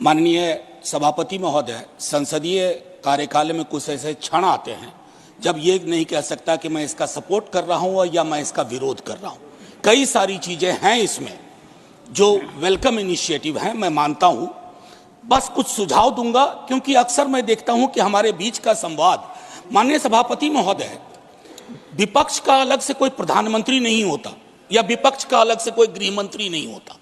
माननीय सभापति महोदय, संसदीय कार्यकाल में कुछ ऐसे क्षण आते हैं जब ये नहीं कह सकता कि मैं इसका सपोर्ट कर रहा हूं या मैं इसका विरोध कर रहा हूं। कई सारी चीजें हैं इसमें जो वेलकम इनिशिएटिव हैं, मैं मानता हूं। बस कुछ सुझाव दूंगा, क्योंकि अक्सर मैं देखता हूं कि हमारे बीच का संवाद, माननीय सभापति महोदय, विपक्ष का अलग से कोई प्रधानमंत्री नहीं होता या विपक्ष का अलग से कोई गृह मंत्री नहीं होता।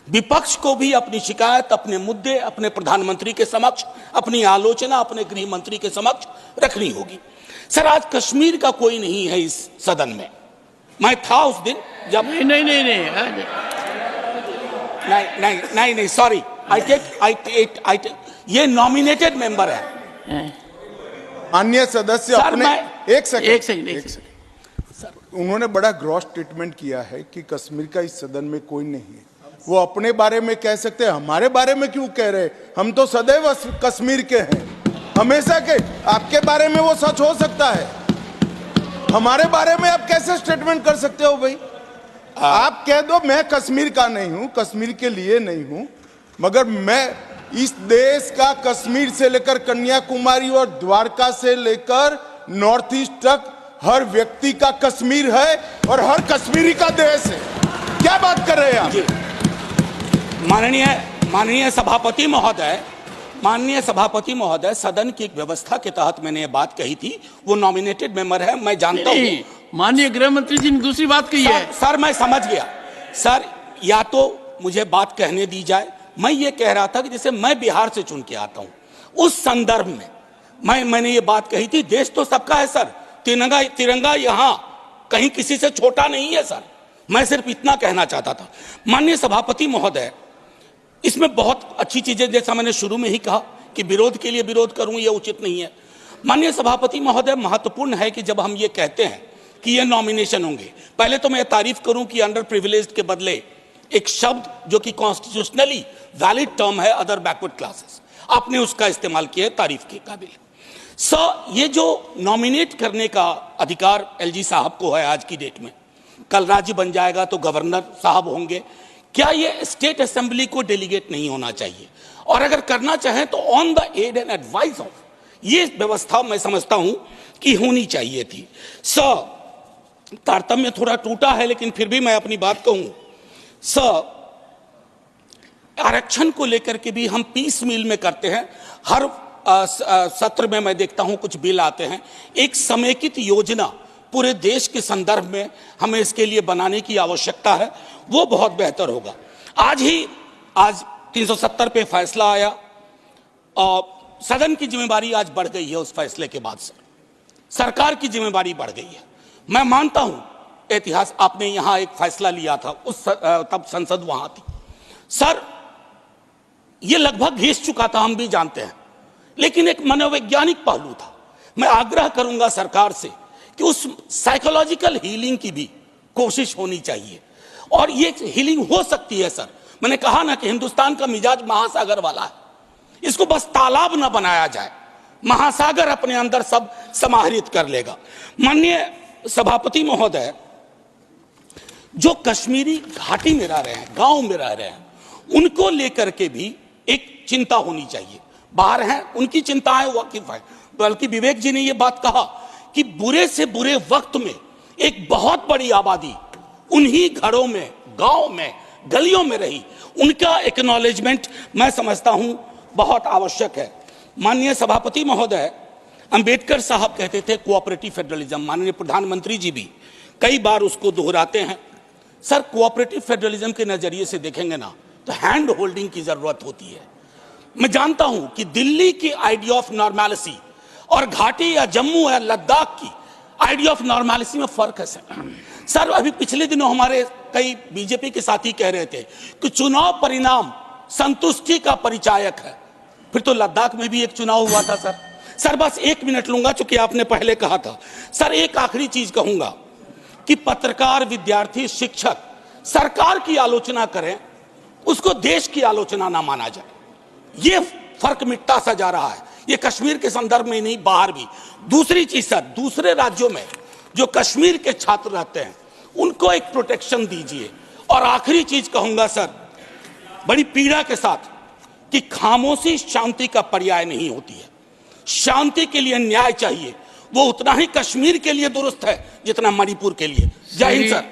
विपक्ष को भी अपनी शिकायत, अपने मुद्दे अपने प्रधानमंत्री के समक्ष, अपनी आलोचना अपने गृह मंत्री के समक्ष रखनी होगी। सर, आज कश्मीर का कोई नहीं है इस सदन में। मैं था उस दिन जब नहीं, सॉरी, आई टेक ये नॉमिनेटेड मेंबर है। माननीय सदस्य अपने एक सेकंड सर, उन्होंने बड़ा ग्रॉस स्टेटमेंट किया है कि कश्मीर का इस सदन में कोई नहीं है। वो अपने बारे में कह सकते हैं, हमारे बारे में क्यों कह रहे? हम तो सदैव कश्मीर के हैं, हमेशा के। आपके बारे में वो सच हो सकता है, हमारे बारे में आप कैसे स्टेटमेंट कर सकते हो भाई? आप कह दो मैं कश्मीर का नहीं हूं, कश्मीर के लिए नहीं हूं, मगर मैं इस देश का कश्मीर से लेकर कन्याकुमारी और द्वारका से लेकर नॉर्थ ईस्ट तक हर व्यक्ति का कश्मीर है और हर कश्मीरी का देश है। क्या बात कर रहे हैं आप? माननीय सभापति महोदय, सदन की एक व्यवस्था के तहत मैंने ये बात कही थी। वो नॉमिनेटेड मेंबर है, मैं जानता हूं। माननीय गृह मंत्री जी ने दूसरी बात कही है। सर, मैं समझ गया। सर, या तो मुझे बात कहने दी जाए। मैं ये कह रहा था कि जैसे मैं बिहार से चुन के आता हूं, उस संदर्भ में मैंने ये बात कही थी। देश तो सबका है सर, तिरंगा यहां कहीं किसी से छोटा नहीं है सर। मैं सिर्फ इतना कहना चाहता था। माननीय सभापति महोदय, इसमें बहुत अच्छी चीजें, जैसा मैंने शुरू में ही कहा कि विरोध के लिए विरोध करूं ये उचित नहीं है। माननीय सभापति महोदय, महत्वपूर्ण है कि जब हम ये कहते हैं कि ये नॉमिनेशन होंगे, पहले तो मैं तारीफ करूं कि अंडर प्रिविलेज्ड के बदले एक शब्द जो कि कॉन्स्टिट्यूशनली वैलिड टर्म है, अदर बैकवर्ड क्लासेस, आपने उसका इस्तेमाल किया है, तारीफ के काबिल। ये जो नॉमिनेट करने का अधिकार एलजी साहब को है आज की डेट में, कल राज्य बन जाएगा तो गवर्नर साहब होंगे। क्या ये स्टेट असेंबली को डेलीगेट नहीं होना चाहिए? और अगर करना चाहें तो on the aid and advice of, ये व्यवस्था मैं समझता हूं कि होनी चाहिए थी। तारतम्य थोड़ा टूटा है, लेकिन फिर भी मैं अपनी बात कहूं। आरक्षण को लेकर के भी हम पीस मील में करते हैं। हर सत्र में मैं देखता हूं कुछ बिल आते हैं। एक समेकित योजना पूरे देश के संदर्भ में हमें इसके लिए बनाने की आवश्यकता है, वो बहुत बेहतर होगा। आज 370 पे फैसला आया और सदन की जिम्मेदारी आज बढ़ गई है। उस फैसले के बाद सरकार की जिम्मेदारी बढ़ गई है। मैं मानता हूं इतिहास, आपने यहां एक फैसला लिया था, तब संसद वहां थी सर, ये लगभग घिस चुका था, हम भी जानते हैं, लेकिन एक मनोवैज्ञानिक पहलू था। मैं आग्रह करूंगा सरकार से कि उस साइकोलॉजिकल हीलिंग की भी कोशिश होनी चाहिए, और ये हीलिंग हो सकती है सर। मैंने कहा ना कि हिंदुस्तान का मिजाज महासागर वाला है, इसको बस तालाब ना बनाया जाए, महासागर अपने अंदर सब समाहरित कर लेगा। माननीय सभापति महोदय, जो कश्मीरी घाटी में रह रहे हैं, गांव में रह रहे हैं, उनको लेकर के भी एक चिंता होनी चाहिए। बाहर हैं, उनकी चिंताएं वाकिफ है, बल्कि विवेक जी ने यह बात कहा कि बुरे से बुरे वक्त में एक बहुत बड़ी आबादी उन्हीं घरों में, गांव में, गलियों में रही, उनका एक्नॉलेजमेंट मैं समझता हूं बहुत आवश्यक है। माननीय सभापति महोदय, अंबेडकर साहब कहते थे कोऑपरेटिव फेडरलिज्म, माननीय प्रधानमंत्री जी भी कई बार उसको दोहराते हैं। सर, कोऑपरेटिव फेडरलिज्म के नजरिए से देखेंगे ना तो हैंड होल्डिंग की जरूरत होती है। मैं जानता हूं कि दिल्ली की आइडिया ऑफ नॉर्मैलिटी और घाटी या जम्मू या लद्दाख की आइडिया ऑफ नॉर्मैलिटी में फर्क है सर। अभी पिछले दिनों हमारे कई बीजेपी के साथी कह रहे थे कि चुनाव परिणाम संतुष्टि का परिचायक है। फिर तो लद्दाख में भी एक चुनाव हुआ था सर। बस 1 मिनट लूंगा, चूंकि आपने पहले कहा था सर। एक आखिरी चीज कहूंगा कि पत्रकार, विद्यार्थी, शिक्षक सरकार की आलोचना करें, उसको देश की आलोचना ना माना जाए। ये फर्क मिटता सा जा रहा है, ये कश्मीर के संदर्भ में नहीं, बाहर भी। दूसरी चीज सर, दूसरे राज्यों में जो कश्मीर के छात्र रहते हैं उनको एक प्रोटेक्शन दीजिए। और आखिरी चीज कहूंगा सर, बड़ी पीड़ा के साथ कि खामोशी शांति का पर्याय नहीं होती है। शांति के लिए न्याय चाहिए, वो उतना ही कश्मीर के लिए दुरुस्त है जितना मणिपुर के लिए। जय हिंद सर।